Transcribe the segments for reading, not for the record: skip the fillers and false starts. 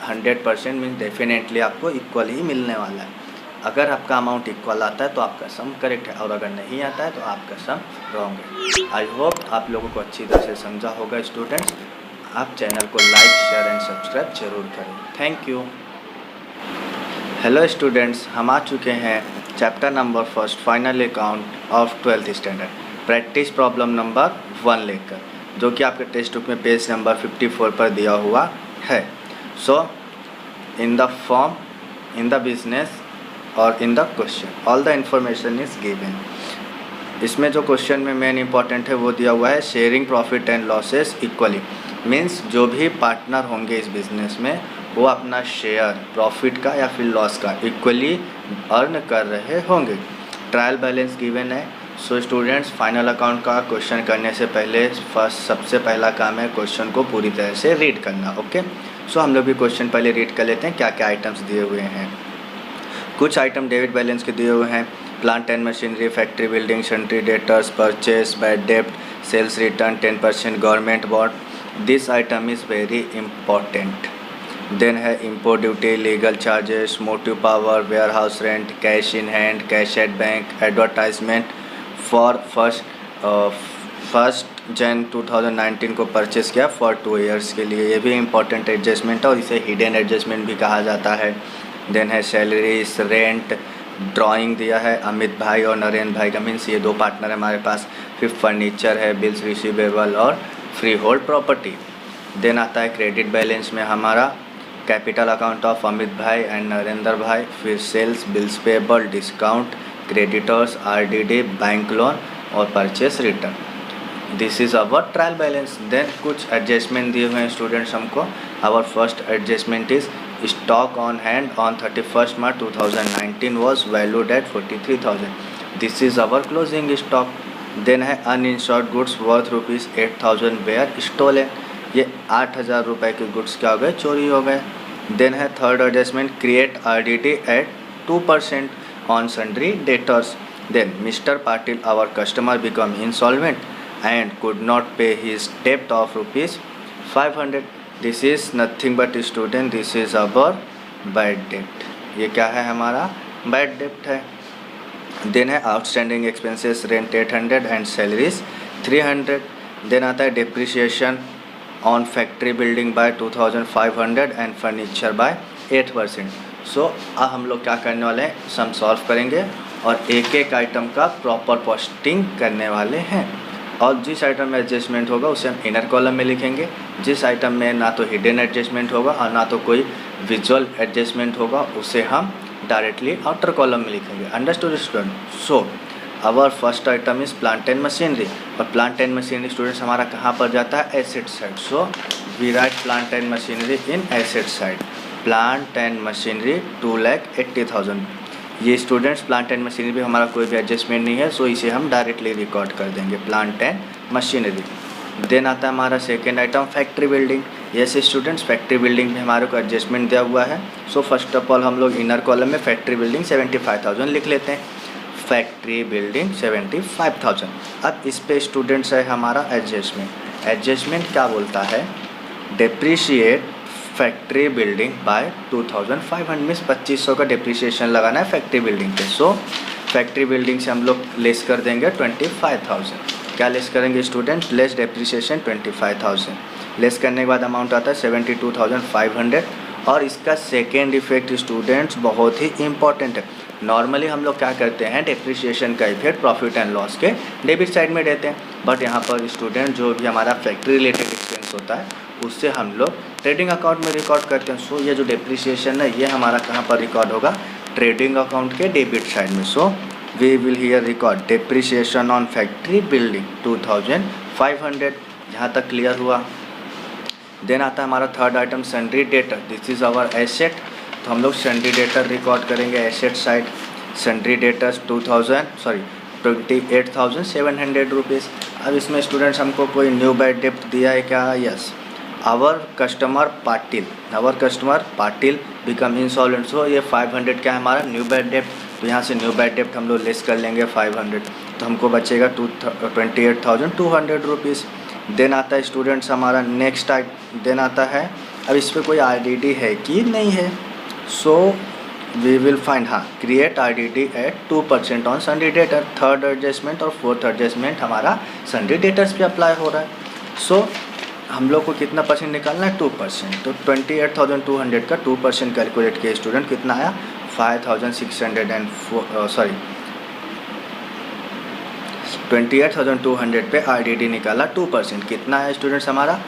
100% means definitely आपको equal ही मिलने वाला है। अगर आपका अमाउंट इक्वल आता है तो आपका सम करेक्ट है, और अगर नहीं आता है तो आपका सम रॉन्ग है। आई होप आप लोगों को अच्छी तरह से समझा होगा स्टूडेंट्स। आप चैनल को लाइक, शेयर एंड सब्सक्राइब जरूर करें। Thank you. हेलो स्टूडेंट्स, हम आ चुके हैं chapter number 1 final account of 12th standard, practice problem number 1 लेकर, जो कि आपके टेक्स्ट बुक में पेज नंबर 54 पर दिया हुआ है। So in the form, in the business और in the question all the information is given. इसमें जो क्वेश्चन में मेन इंपॉर्टेंट है वो दिया हुआ है sharing profit and losses equally, means जो भी पार्टनर होंगे इस बिज़नेस में वो अपना शेयर प्रॉफिट का या फिर लॉस का इक्वली अर्न कर रहे होंगे। ट्रायल बैलेंस गिवन है। सो स्टूडेंट्स, फाइनल अकाउंट का क्वेश्चन करने से पहले सबसे पहला काम है क्वेश्चन को पूरी तरह से रीड करना। ओके, सो हम लोग भी क्वेश्चन पहले रीड कर लेते हैं क्या क्या आइटम्स दिए हुए हैं। कुछ आइटम डेबिट बैलेंस के दिए हुए हैं। Plant and machinery, factory building, sundry debtors, purchase, bad डेप्ट, sales return, 10% government bond, this item is very important. Then है import duty, legal charges, motive power, warehouse rent, cash in hand, cash at bank, advertisement for first Jan 2019 को purchase किया for 2 years के लिए, ये भी important adjustment है और इसे हिडन एडजस्टमेंट भी कहा जाता है। देन है सैलरीज, रेंट, ड्राइंग दिया है अमित भाई और नरेंद्र भाई का, मीन्स ये 2 पार्टनर है हमारे पास। फिर फर्नीचर है, बिल्स रिसीवेबल और फ्री होल्ड प्रॉपर्टी। देन आता है क्रेडिट बैलेंस में हमारा कैपिटल अकाउंट ऑफ अमित भाई एंड नरेंद्र भाई, फिर sales, bills payable, discount, creditors, RDD, bank loan और purchase return. This is our trial balance. Then कुछ एडजस्टमेंट दिए हुए हैं स्टूडेंट्स हमको। Our first adjustment is stock on hand on 31st March 2019 was valued at 43,000. This is our closing stock. Then है uninsured goods worth ₹8,000 were stolen. ये 8,000 रुपये के goods क्या हो गए, चोरी हो गए। देन है third adjustment, create RDD at 2% on sundry debtors. Then Mr. Patil, our customer, become insolvent and could not pay his debt of ₹500. This is nothing but student, this is our bad डेप्ट। ये क्या है, हमारा bad डेप्ट है। Then है outstanding expenses, rent 800 and salaries 300। Then आता है depreciation on factory building by 2500 and furniture by 8%। So अब हम लोग क्या करने वाले हैं, सम सॉल्व करेंगे और एक एक आइटम का प्रॉपर पोस्टिंग करने वाले हैं। और जिस आइटम में एडजस्टमेंट होगा उसे हम इनर कॉलम में लिखेंगे, जिस आइटम में ना तो हिडन एडजस्टमेंट होगा और ना तो कोई विजुअल एडजस्टमेंट होगा उसे हम डायरेक्टली आउटर कॉलम में लिखेंगे। Understood student? So our first item is plant and machinery, और प्लांट एंड मशीनरी स्टूडेंट्स हमारा कहाँ पर जाता है, asset side. So we write plant and machinery in asset side. Plant and machinery 2,80,000। ये students plant and machinery भी हमारा कोई भी एडजस्टमेंट नहीं है, सो इसे हम डायरेक्टली रिकॉर्ड कर देंगे प्लांट एंड मशीनरी। देन आता है हमारा second item factory building. Yes students, factory building में हमारे को एडजस्टमेंट दिया हुआ है। सो फर्स्ट ऑफ ऑल हम लोग इनर कॉलम में फैक्ट्री बिल्डिंग 75,000 लिख लेते हैं। Factory building 75,000। अब इस पे स्टूडेंट्स है हमारा एडजस्टमेंट। एडजस्टमेंट क्या बोलता है, depreciate factory building bye 2,500, means 2,500 का डिप्रिसिएशन लगाना है फैक्ट्री बिल्डिंग पे। सो फैक्ट्री बिल्डिंग से हम लोग लेस कर देंगे 25,000। क्या लेस करेंगे स्टूडेंट, लेस डिप्रिसिएशन 25,000। लेस करने के बाद अमाउंट आता है 72,500। और इसका सेकेंड इफेक्ट स्टूडेंट्स बहुत ही इंपॉर्टेंट है। नॉर्मली हम लोग क्या करते हैं, डिप्रिसिएशन का इफेक्ट प्रॉफिट एंड लॉस के डेबिट साइड में देते हैं, बट यहाँ पर स्टूडेंट जो भी हमारा फैक्ट्री रिलेटेड एक्सपेंस होता है उससे हम लोग ट्रेडिंग अकाउंट में रिकॉर्ड करते हैं। सो ये जो डिप्रिसिएशन है ये हमारा कहाँ पर रिकॉर्ड होगा, ट्रेडिंग अकाउंट के डेबिट साइड में। So we will here record depreciation on factory building 2,500। यहाँ तक क्लियर हुआ। देन आता है हमारा third item sundry debtor. This is our asset, तो हम लोग सन्ड्री डेटर रिकॉर्ड करेंगे asset side. Sundry debtors 28,700 rupees. अब इसमें स्टूडेंट्स हमको कोई न्यू बैड डेप्ट दिया है क्या, yes. Our customer Patil become insolvent. सो ये 500 क्या है हमारा न्यू बैड डेप्ट, तो यहाँ से न्यू बैड डेप्ट हम लोग लेस कर लेंगे 500, तो हमको बचेगा 28,200 रुपीज़। देन आता है स्टूडेंट्स हमारा नेक्स्ट देन आता है अब इस पर कोई RDD है कि नहीं है, सो वी विल फाइंड, हाँ, create RDD at 2% on sundry debtor. Third adjustment और फोर्थ एडजस्टमेंट हमारा सन्डे डेटर्स पे अप्लाई हो रहा है। सो हम लोग को कितना परसेंट निकालना है, 2%। तो 28,200 का 2% कैलकुलेट किया स्टूडेंट, कितना आया 28,200 पे RDD निकाला 2%, कितना है स्टूडेंट्स हमारा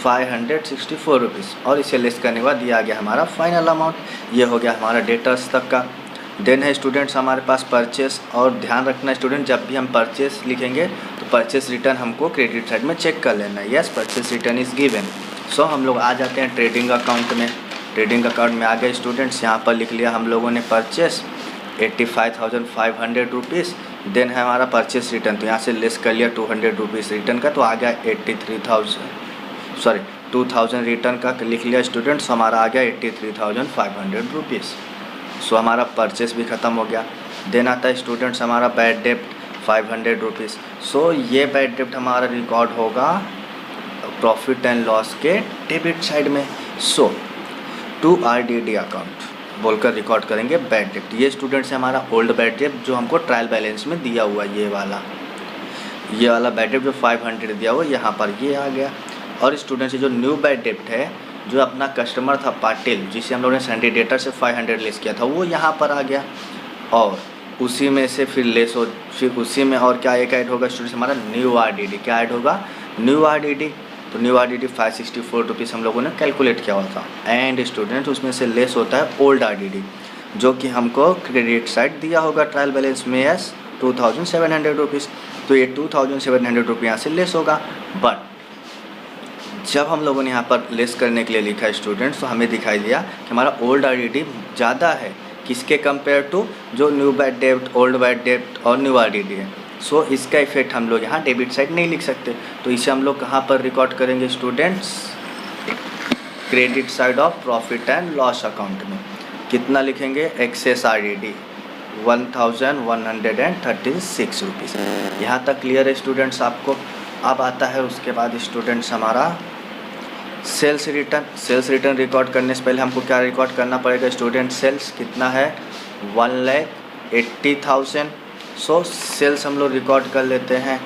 564 रुपीज़, और इसे लेस करने के बाद दिया गया हमारा फाइनल अमाउंट। ये हो गया हमारा डेटर्स तक का। देन है स्टूडेंट्स हमारे पास परचेस, और ध्यान रखना स्टूडेंट जब भी हम परचेस लिखेंगे तो परचेस रिटर्न हमको क्रेडिट साइड में चेक कर लेना है। Yes, purchase return is given. So हम लोग आ जाते हैं ट्रेडिंग अकाउंट में। ट्रेडिंग अकाउंट में आ गए स्टूडेंट्स, यहाँ पर लिख लिया हम लोगों ने परचेस 85,500 रुपीज़। देन है हमारा परचेस रिटर्न, तो यहाँ से लेस कर लिया 200 रुपीज़ रिटर्न का, तो आ गया 2,000 रिटर्न का लिख लिया स्टूडेंट्स, हमारा आ गया 83,500 रुपीज़। सो हमारा परचेस भी ख़त्म हो गया। देन आता है स्टूडेंट्स हमारा बैड डेप्ट 500 रुपीज़। सो ये बैड डेप्ट हमारा रिकॉर्ड होगा प्रॉफिट एंड लॉस के डेबिट साइड में। सो टू RDD अकाउंट बोलकर रिकॉर्ड करेंगे बैड डेप्ट। ये स्टूडेंट्स है हमारा ओल्ड बैड डेप्ट जो हमको ट्रायल बैलेंस में दिया हुआ, ये वाला बैड डेप्ट जो 500 दिया हुआ यहाँ पर ये आ गया। और स्टूडेंट से जो न्यू बैड डेप्ट है, जो अपना कस्टमर था पाटिल, जिसे हम लोगों ने सन्डे डेटर से 500 लेस किया था, वो यहाँ पर आ गया। और उसी में से फिर उसी में और क्या एक ऐड होगा स्टूडेंट्स हमारा न्यू RDD। क्या ऐड होगा, न्यू RDD। तो न्यू RDD 564 रुपीज़ हम लोगों ने कैलकुलेट किया हुआ था। एंड स्टूडेंट उसमें से लेस होता है ओल्ड RDD, जो कि हमको क्रेडिट साइड दिया होगा ट्रायल बैलेंस में, यस 2,700 रुपीज़। तो ये 2,700 रुपये यहाँ से लेस होगा। बट जब हम लोगों ने यहाँ पर लेस करने के लिए लिखा है स्टूडेंट्स, तो हमें दिखाई दिया कि हमारा ओल्ड RDD ज़्यादा है किसके कंपेयर टू जो न्यू बैड डेप्ट, ओल्ड बैड डेप्ट और न्यू RDD है। सो इसका इफेक्ट हम लोग यहाँ डेबिट साइड नहीं लिख सकते, तो इसे हम लोग कहाँ पर रिकॉर्ड करेंगे students, credit side of profit and loss account में। कितना लिखेंगे, एक्सेस RDD 1,136 रुपीज़। यहाँ तक क्लियर है स्टूडेंट्स आपको। अब आता है उसके बाद स्टूडेंट्स हमारा सेल्स रिटर्न रिकॉर्ड करने से पहले हमको क्या रिकॉर्ड करना पड़ेगा स्टूडेंट, सेल्स कितना है 1,80,000। सो सेल्स हम लोग रिकॉर्ड कर लेते हैं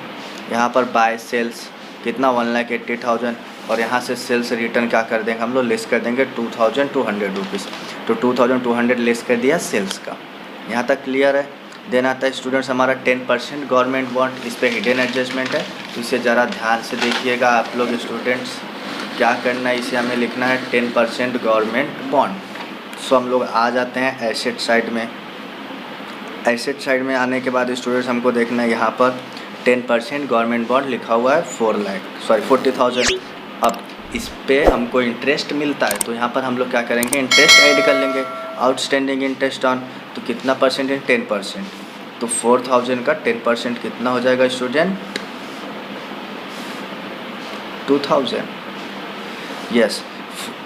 यहाँ पर बाय सेल्स कितना 1,80,000, और यहाँ से सेल्स रिटर्न क्या कर देंगे हम लोग, लेस कर देंगे 2,200 रुपीज़। तो 2,200 लेस कर दिया सेल्स का। यहाँ तक क्लियर है। देन आता है स्टूडेंट्स हमारा 10% गवर्नमेंट बॉन्ड, इस पर हिडन एडजस्टमेंट है, तो इसे ज़रा ध्यान से देखिएगा आप लोग स्टूडेंट्स। क्या करना है, इसे हमें लिखना है 10% गवर्नमेंट बॉन्ड। सो हम लोग आ जाते हैं एसेट साइड में। एसेट साइड में आने के बाद स्टूडेंट्स हमको देखना है यहाँ पर 10% गवर्नमेंट बॉन्ड लिखा हुआ है 40,000। अब इस पे हमको इंटरेस्ट मिलता है, तो यहाँ पर हम लोग क्या करेंगे, इंटरेस्ट ऐड कर लेंगे, आउटस्टैंडिंग इंटरेस्ट ऑन। तो कितना परसेंट है, 10%। तो 4,000 का 10% कितना हो जाएगा स्टूडेंट, 2,000। यस,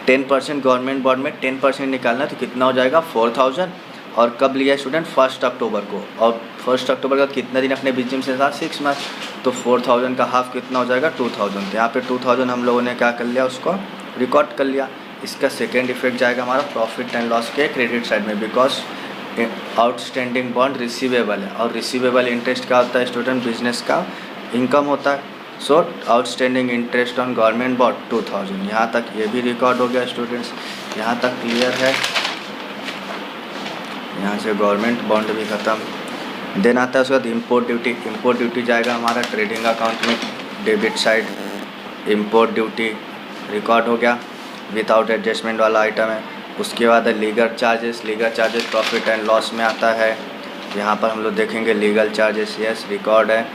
10% गवर्नमेंट बॉन्ड में 10% निकालना, तो कितना हो जाएगा 4,000। और कब लिया स्टूडेंट, 1 अक्टूबर को। और 1 अक्टूबर का कितना दिन अपने बिजनेस से था, 6 मंथ। तो 4,000 का हाफ कितना हो जाएगा, 2,000। तो यहाँ पे 2,000 हम लोगों ने क्या कर लिया, उसको रिकॉर्ड कर लिया। इसका सेकेंड इफेक्ट जाएगा हमारा प्रॉफिट एंड लॉस के क्रेडिट साइड में, बिकॉज आउटस्टैंडिंग बॉन्ड रिसीवेबल है, और रिसीवेबल इंटरेस्ट क्या होता है स्टूडेंट, बिजनेस का इनकम होता है। So outstanding interest on government bond 2,000। यहाँ तक ये भी रिकॉर्ड हो गया स्टूडेंट्स, यहाँ तक क्लियर है। यहाँ से गवर्नमेंट बॉन्ड भी ख़त्म। देन आता है उसके बाद इम्पोर्ट ड्यूटी जाएगा हमारा ट्रेडिंग अकाउंट में, debit side. Import duty record हो गया, विदाउट एडजस्टमेंट वाला आइटम है। उसके बाद है legal charges profit and loss में आता है। यहाँ पर हम लोग देखेंगे लीगल चार्जेस, यस रिकॉर्ड है।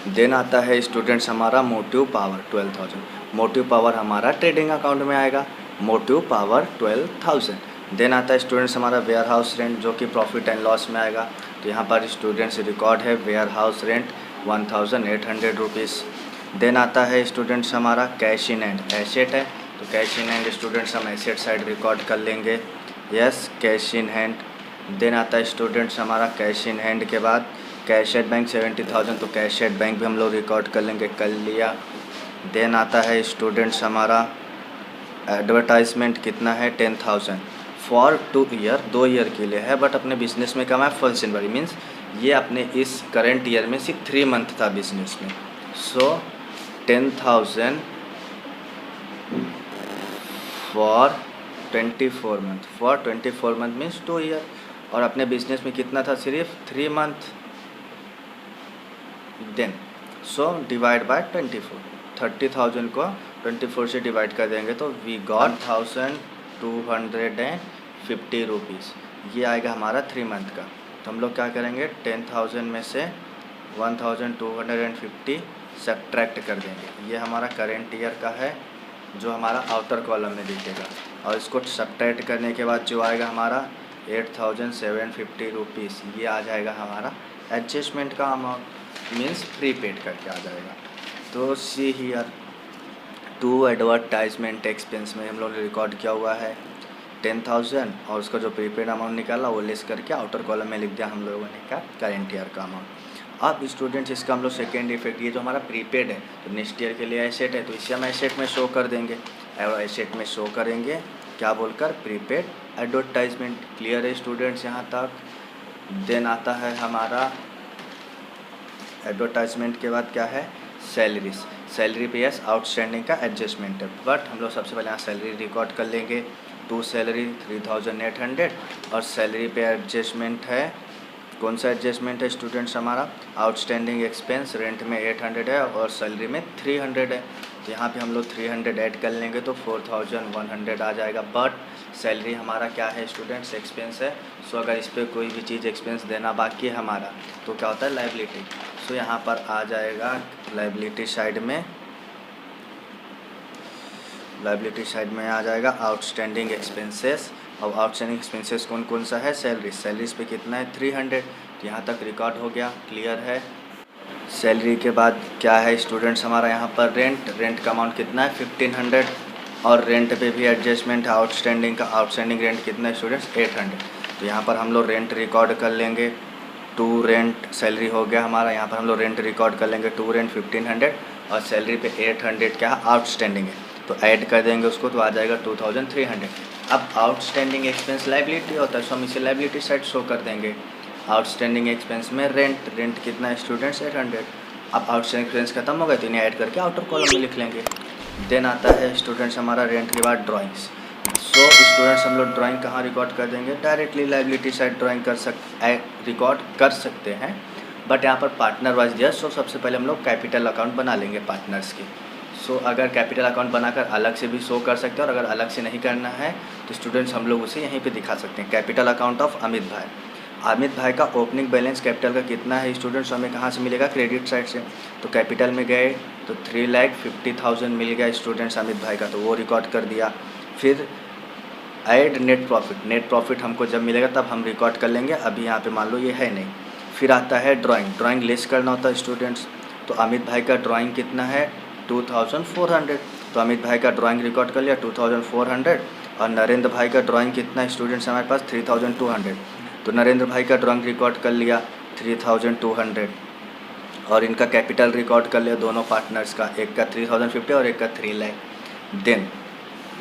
देन आता है स्टूडेंट्स हमारा मोटिव पावर 12,000। मोटिव पावर हमारा ट्रेडिंग अकाउंट में आएगा, मोटिव पावर 12,000। देन आता है स्टूडेंट्स हमारा वेयर हाउस रेंट, जो कि प्रॉफिट एंड लॉस में आएगा। तो यहाँ पर स्टूडेंट्स रिकॉर्ड है warehouse rent 1,800 rupees. Then आता है स्टूडेंट्स हमारा कैश इन हैंड, एसेट है, तो कैश इन हैंड स्टूडेंट्स हम एसेट साइड रिकॉर्ड कर लेंगे, yes cash in hand. Then आता है स्टूडेंट्स हमारा कैश इन हैंड के बाद कैश एट बैंक 70,000, तो कैश एट बैंक भी हम लोग रिकॉर्ड कर लेंगे, कर लिया। देन आता है स्टूडेंट्स हमारा एडवर्टाइजमेंट कितना है 10,000 फॉर 2 ईयर, 2 ईयर के लिए है, बट अपने बिजनेस में कमा है 1 जनवरी, मीन्स ये अपने इस करंट ईयर में सिर्फ 3 मंथ था बिजनेस में। So 10,000 for 24 month, for 24 month means 2 year, और अपने बिजनेस में कितना था सिर्फ 3 month. Then so divide by 24, 30,000 को 24 से डिवाइड कर देंगे तो वी गॉट 1,250 रुपीज़। ये आएगा हमारा 3 मंथ का। तो हम लोग क्या करेंगे, 10,000 में से 1,250 सब्ट्रैक्ट कर देंगे। ये हमारा करेंट ईयर का है जो हमारा आउटर कॉलम में दिखेगा, और इसको सब्ट्रैक्ट करने के बाद जो आएगा हमारा 8,750 रुपीज़, ये आ जाएगा हमारा एडजस्टमेंट का अमाउंट, मीन्स प्रीपेड करके आ जाएगा। तो सी हियर 2 एडवर्टाइजमेंट एक्सपेंस में हम लोग ने रिकॉर्ड किया हुआ है 10,000, और उसका जो प्रीपेड अमाउंट निकाला वो लेस करके आउटर कॉलम में लिख दिया हम लोगों ने क्या, करेंट ईयर का अमाउंट। अब स्टूडेंट्स इसका हम लोग सेकेंड इफेक्ट, ये जो हमारा प्रीपेड है तो नेक्स्ट ईयर के लिए एसेट है, तो इसे हम एसेट में शो कर देंगे, और एसेट में शो करेंगे क्या बोलकर, प्रीपेड एडवर्टाइजमेंट। क्लियर है स्टूडेंट्स यहाँ तक। देन आता है हमारा एडवर्टाइजमेंट के बाद क्या है, सैलरीज। सैलरी पे यस आउटस्टैंडिंग का एडजस्टमेंट है, बट हम लोग सबसे पहले यहाँ सैलरी रिकॉर्ड कर लेंगे। 2 सैलरी 3,800, और सैलरी पे एडजस्टमेंट है, कौन सा एडजस्टमेंट है स्टूडेंट्स, हमारा आउटस्टैंडिंग एक्सपेंस रेंट में 800 है और सैलरी में 300 है। तो यहाँ पे हम लोग 300 ऐड कर लेंगे तो 4,100 आ जाएगा। बट सैलरी हमारा क्या है स्टूडेंट्स, एक्सपेंस है। सो अगर इस पर कोई भी चीज़ एक्सपेंस देना बाकी है हमारा तो क्या होता है, लायबिलिटी। सो यहाँ पर आ जाएगा लायबिलिटी साइड में, लायबिलिटी साइड में आ जाएगा आउटस्टैंडिंग एक्सपेंसेस। और आउटस्टैंडिंग एक्सपेंसेस कौन कौन सा है, सैलरी। सैलरीज पे कितना है 300, तो यहाँ तक रिकॉर्ड हो गया, क्लियर है। सैलरी के बाद क्या है स्टूडेंट्स हमारा यहाँ पर रेंट। रेंट का अमाउंट कितना है 1,500, और रेंट पे भी एडजस्टमेंट है आउटस्टैंडिंग का। आउटस्टैंडिंग रेंट कितना है स्टूडेंट्स 800, तो यहाँ पर हम लोग रेंट रिकॉर्ड कर लेंगे। 2 रेंट सैलरी हो गया हमारा, यहाँ पर हम लोग रेंट रिकॉर्ड कर लेंगे 2 रेंट 1,500, और सैलरी पे 800 क्या है आउटस्टैंडिंग है, तो ऐड कर देंगे उसको तो आ जाएगा 2,300। अब आउटस्टैंडिंग एक्सपेंस लायबिलिटी होता है, सो हम इसे लायबिलिटी साइड शो कर देंगे। आउटस्टैंडिंग एक्सपेंस में रेंट, रेंट कितना है स्टूडेंट्स 800। अब आउटस्टैंडिंग एक्सपेंस खत्म हो गए तो इन्हें ऐड करके आउटर कॉलम में लिख लेंगे। देन आता है स्टूडेंट्स हमारा रेंट के बाद ड्राइंग्स। सो स्टूडेंट्स हम लोग ड्राइंग कहाँ रिकॉर्ड कर देंगे, directly liability side drawing record कर सकते हैं, बट यहाँ पर पार्टनर वाइज दिया। सो सबसे पहले हम लोग कैपिटल अकाउंट बना लेंगे पार्टनर्स के। सो अगर कैपिटल अकाउंट बनाकर अलग से भी शो कर सकते हैं, और अगर अलग से नहीं करना है तो स्टूडेंट्स हम लोग उसे यहीं पे दिखा सकते हैं। कैपिटल अकाउंट ऑफ अमित भाई। अमित भाई का ओपनिंग बैलेंस कैपिटल का कितना है स्टूडेंट्स, हमें कहाँ से मिलेगा, क्रेडिट साइड से। तो कैपिटल में गए तो 3,50,000 मिल गया स्टूडेंट्स अमित भाई का, तो वो रिकॉर्ड कर दिया। फिर add net profit. Net profit हमको जब मिलेगा तब हम रिकॉर्ड कर लेंगे, अभी यहाँ पे मान लो ये है नहीं। फिर आता है ड्राइंग। ड्राइंग लेस करना होता है स्टूडेंट्स, तो अमित भाई का ड्राइंग कितना है 2,400, तो अमित भाई का ड्राइंग रिकॉर्ड कर लिया 2,400। और नरेंद्र भाई का ड्राइंग कितना है स्टूडेंट्स हमारे पास 3,200, तो नरेंद्र भाई का ड्राइंग रिकॉर्ड कर लिया 3,200। और इनका कैपिटल रिकॉर्ड कर लिया दोनों पार्टनर्स का, एक का 3,050 और एक का 3 लाख। देन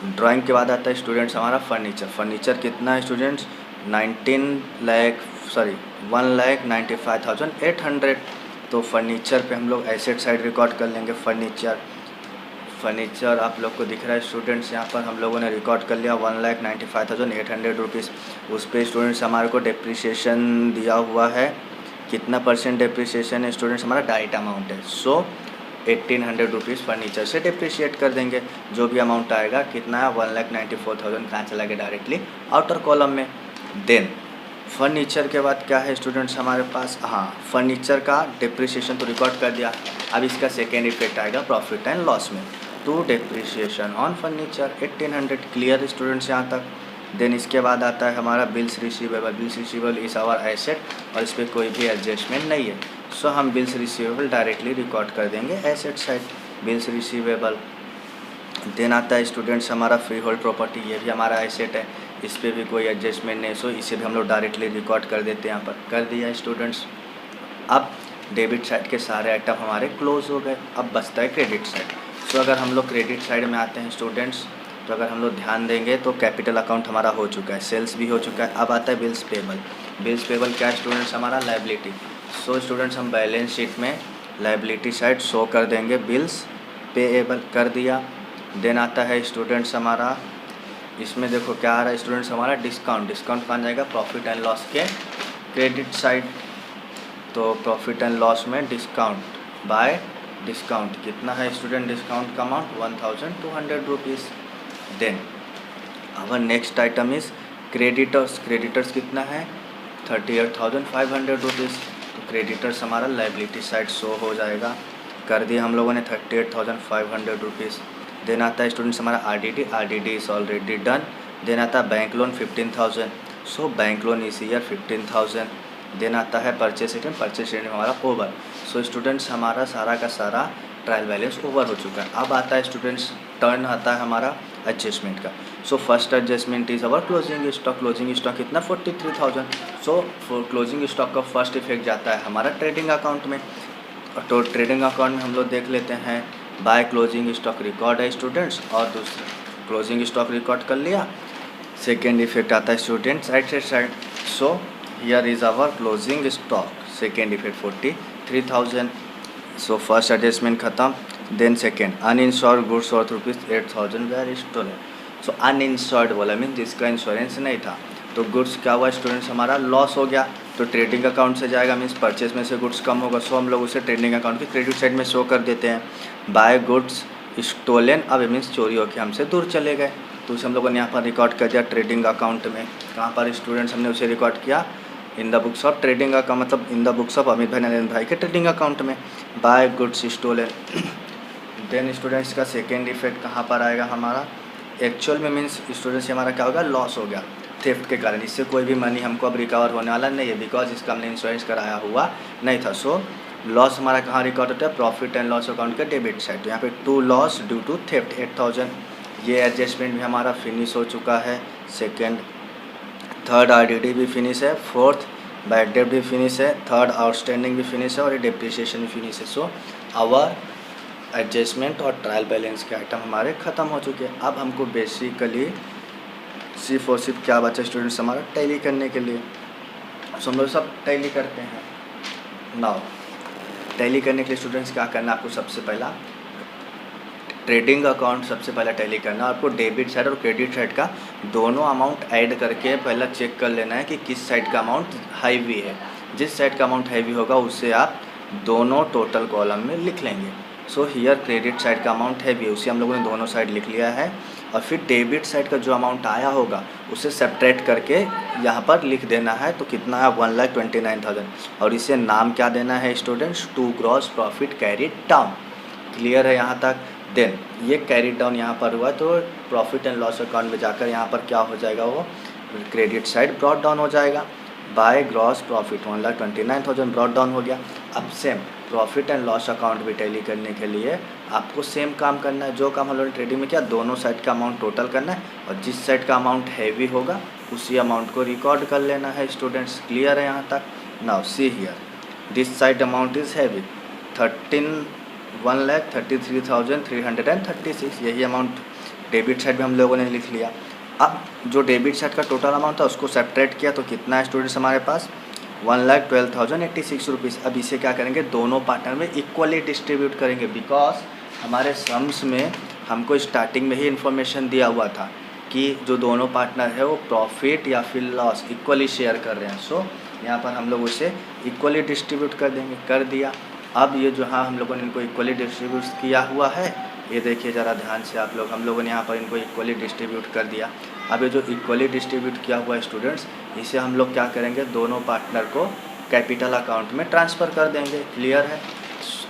ड्राइंग के बाद आता है स्टूडेंट्स हमारा फर्नीचर। फर्नीचर कितना है स्टूडेंट्स 1,95,800। तो फर्नीचर पे हम लोग एसेट साइड रिकॉर्ड कर लेंगे। फर्नीचर आप लोग को दिख रहा है स्टूडेंट्स, यहाँ पर हम लोगों ने रिकॉर्ड कर लिया 1,95,800 रुपीज़। उस पर स्टूडेंट्स हमारे को डिप्रिसिएशन दिया हुआ है, कितना % डिप्रिसिएशन है स्टूडेंट्स, हमारा डाइट अमाउंट है। सो 1,800 रुपीज़ फर्नीचर से डिप्रिशिएट कर देंगे। जो भी अमाउंट आएगा कितना है 1,94,000, कहाँ चला गया डायरेक्टली आउटर कॉलम में। देन फर्नीचर के बाद क्या है स्टूडेंट्स हमारे पास, हाँ फर्नीचर का डिप्रिसिएशन तो रिकॉर्ड कर दिया। अब इसका सेकेंड इफेक्ट आएगा प्रॉफिट एंड लॉस में, तो depreciation on furniture 1,800। Clear students यहाँ तक। देन इसके बाद आता है हमारा बिल्स रिसीवेबल। बिल्स रिसीवेबल इस आवर एसेट, और इस पर कोई भी एडजस्टमेंट नहीं है। सो हम बिल्स रिसीवेबल डायरेक्टली रिकॉर्ड कर देंगे asset side, bills receivable. Then आता है स्टूडेंट्स हमारा फ्री होल्ड प्रॉपर्टी, ये भी हमारा एसेट है, इस पर भी कोई एडजस्टमेंट नहीं। सो इसे भी हम लोग डायरेक्टली रिकॉर्ड कर देते हैं, यहाँ पर कर दिया स्टूडेंट्स। अब डेबिट साइड के सारे आइटम हमारे क्लोज हो गए, अब बचता है क्रेडिट साइड। सो अगर हम लोग क्रेडिट साइड में आते हैं स्टूडेंट्स, तो अगर हम लोग ध्यान देंगे तो कैपिटल अकाउंट हमारा हो चुका है, सेल्स भी हो चुका है। अब आता है बिल्स पेबल। बिल्स पेबल क्या है स्टूडेंट्स, हमारा लायबिलिटी। सो स्टूडेंट्स हम बैलेंस शीट में लायबिलिटी साइड शो कर देंगे, बिल्स पेएबल कर दिया। देन आता है स्टूडेंट्स हमारा, इसमें देखो क्या आ रहा है स्टूडेंट्स हमारा, डिस्काउंट। डिस्काउंट कहाँ जाएगा, प्रॉफिट एंड लॉस के क्रेडिट साइड। तो प्रॉफिट एंड लॉस में डिस्काउंट बाय डिस्काउंट कितना है स्टूडेंट, डिस्काउंट का amount 1200 rupees. Then our next item is creditors. Creditors कितना है 38,500 रुपीज़। तो क्रेडिटर्स हमारा लायबिलिटी साइड शो हो जाएगा, कर दिया हम लोगों ने 38,500 रुपीज़। देन आता है स्टूडेंट्स हमारा RDD. RDD is already done. Then आता है bank loan 15,000। So bank loan इस ईयर 15,000। देन आता है परचेस आइटम। परचेस आइटम हमारा ओवर। सो स्टूडेंट्स हमारा सारा का सारा ट्रायल बैलेंस ओवर हो चुका है। अब आता है स्टूडेंट्स टर्न आता है हमारा एडजस्टमेंट का। सो first adjustment is our closing stock. Closing stock कितना 43,000। सो क्लोजिंग स्टॉक का फर्स्ट इफेक्ट जाता है हमारा ट्रेडिंग अकाउंट में। तो ट्रेडिंग अकाउंट में हम लोग देख लेते हैं, बाय क्लोजिंग स्टॉक रिकॉर्ड है स्टूडेंट्स, और दूसरा क्लोजिंग स्टॉक रिकॉर्ड कर लिया। सेकेंड इफेक्ट आता है students right side. So here is our closing stock, second effect 43,000। So first adjustment खत्म। Then second uninsured goods worth ₹8,000 were stolen. So uninsured बोला mean जिसका इंश्योरेंस नहीं था, तो गुड्स क्या हुआ स्टूडेंट्स हमारा लॉस हो गया। तो ट्रेडिंग अकाउंट से जाएगा, मीन्स परचेस में से गुड्स कम होगा। सो हम लोग उसे ट्रेडिंग अकाउंट की क्रेडिट साइड में शो कर देते हैं, बाय गुड्स स्टोलन। अब मीन्स चोरी होकर हमसे दूर चले गए, तो उसे हम लोगों ने यहाँ पर रिकॉर्ड कर दिया ट्रेडिंग अकाउंट में। कहाँ पर स्टूडेंट्स हमने उसे रिकॉर्ड किया, in the books of trading account, मतलब in the books of Amit भाई नरेंद्र भाई के ट्रेडिंग अकाउंट में, by goods stolen. Then students का सेकेंड इफेक्ट कहाँ पर आएगा हमारा, एक्चुअल में मीन्स स्टूडेंट्स से हमारा क्या होगा, लॉस हो गया थेफ्ट के कारण। इससे कोई भी मनी हमको अब रिकवर होने वाला नहीं है, बिकॉज इसका हमने इंश्योरेंस कराया हुआ नहीं था। सो लॉस हमारा कहाँ रिकॉर्ड होता है, प्रॉफिट एंड लॉस अकाउंट के डेबिट साइड। तो यहाँ पे to loss due to theft 8,000। ये एडजस्टमेंट भी हमारा फिनिश हो चुका है। सेकेंड थर्ड आरडीडी भी फिनिश है, फोर्थ बैड डेट भी फिनिश है, थर्ड आउटस्टैंडिंग भी फिनिश है, और ये डेप्रिसिएशन भी फिनिश है। सो आवर एडजस्टमेंट और ट्रायल बैलेंस के आइटम हमारे ख़त्म हो चुके हैं। अब हमको बेसिकली सिर्फ और सिर्फ क्या बचा स्टूडेंट्स हमारा, टैली करने के लिए। सो हम लोग सब टैली करते हैं। नाउ टैली करने के लिए स्टूडेंट्स क्या करना है आपको, सबसे पहला ट्रेडिंग अकाउंट सबसे पहला टैली करना है आपको। डेबिट साइड और क्रेडिट साइड का दोनों अमाउंट ऐड करके पहला चेक कर लेना है कि किस साइड का अमाउंट हैवी है। जिस साइड का अमाउंट हैवी होगा उससे आप दोनों टोटल कॉलम में लिख लेंगे। सो हियर क्रेडिट साइड का अमाउंट हैवी है, उसे हम लोगों ने दोनों साइड लिख लिया है। और फिर डेबिट साइड का जो अमाउंट आया होगा उसे सब्ट्रैक्ट करके यहाँ पर लिख देना है। तो कितना है 1,29,000, और इसे नाम क्या देना है students, to gross profit carried down. Clear है यहाँ तक। देन ये कैरिड डाउन यहाँ पर हुआ, तो प्रॉफिट एंड लॉस अकाउंट में जाकर यहाँ पर क्या हो जाएगा, वो क्रेडिट साइड ब्रॉट डाउन हो जाएगा। By gross profit 1,29,000 brought down हो गया। अब same profit and loss account भी टैली करने के लिए आपको सेम काम करना है जो काम हम लोगों ने ट्रेडिंग में किया। दोनों साइड का अमाउंट टोटल करना है, और जिस साइड का अमाउंट हैवी होगा उसी अमाउंट को रिकॉर्ड कर लेना है स्टूडेंट्स। क्लियर है यहाँ तक। Now see here this side amount is heavy 1,33,336। यही अमाउंट डेबिट साइड में हम लोगों ने लिख लिया। अब जो डेबिट साइड का टोटल अमाउंट था उसको सब्ट्रैक्ट किया, तो कितना है स्टूडेंट्स हमारे पास 1,12,086 रुपीज़। अब इसे क्या करेंगे, दोनों पार्टनर में इक्वली डिस्ट्रीब्यूट करेंगे, बिकॉज हमारे सम्स में हमको स्टार्टिंग में ही इन्फॉर्मेशन दिया हुआ था कि जो दोनों पार्टनर है वो प्रॉफिट या फिर लॉस इक्वली शेयर कर रहे हैं। सो यहाँ पर हम लोग उसे इक्वली डिस्ट्रीब्यूट कर देंगे, कर दिया। अब ये जो हाँ हम लोगों ने इनको इक्वली डिस्ट्रीब्यूट किया हुआ है, ये देखिए ज़रा ध्यान से आप लोग, हम लोगों ने यहाँ पर इनको इक्वली डिस्ट्रीब्यूट कर दिया। अब ये जो इक्वली डिस्ट्रीब्यूट किया हुआ है स्टूडेंट्स, इसे हम लोग क्या करेंगे, दोनों पार्टनर को कैपिटल अकाउंट में ट्रांसफ़र कर देंगे। क्लियर है।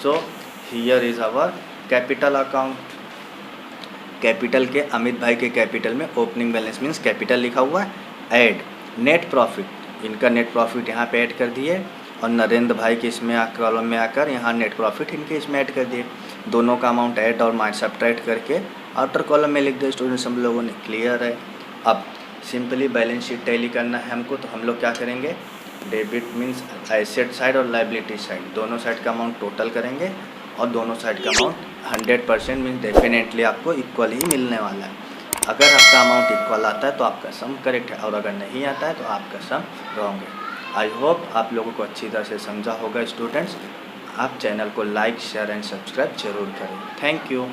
So here is our capital account. Capital के अमित भाई के कैपिटल में ओपनिंग बैलेंस मीन्स कैपिटल लिखा हुआ है, ऐड नेट प्रॉफिट, इनका नेट प्रॉफिट यहाँ पे ऐड कर दिए, और नरेंद्र भाई के इसमें कॉलम में आकर यहाँ नेट प्रॉफिट इनके इसमें ऐड कर दिए। दोनों का अमाउंट ऐड और माइनस सब्ट्रैक्ट करके आउटर कॉलम में लिख दिया स्टूडेंट्स हम लोगों ने। क्लियर है। अब सिंपली बैलेंस शीट टैली करना है हमको, तो हम लोग क्या करेंगे, डेबिट मीन्स एसेट साइड और लायबिलिटी साइड, दोनों साइड का अमाउंट टोटल करेंगे, और दोनों साइड का अमाउंट 100% मीन्स डेफिनेटली आपको इक्वल ही मिलने वाला है। अगर आपका अमाउंट इक्वल आता है तो आपका सम करेक्ट है, और अगर नहीं आता है तो आपका सम रॉन्ग है। आई होप आप लोगों को अच्छी तरह से समझा होगा स्टूडेंट्स। आप चैनल को लाइक शेयर एंड सब्सक्राइब जरूर करें। Thank you.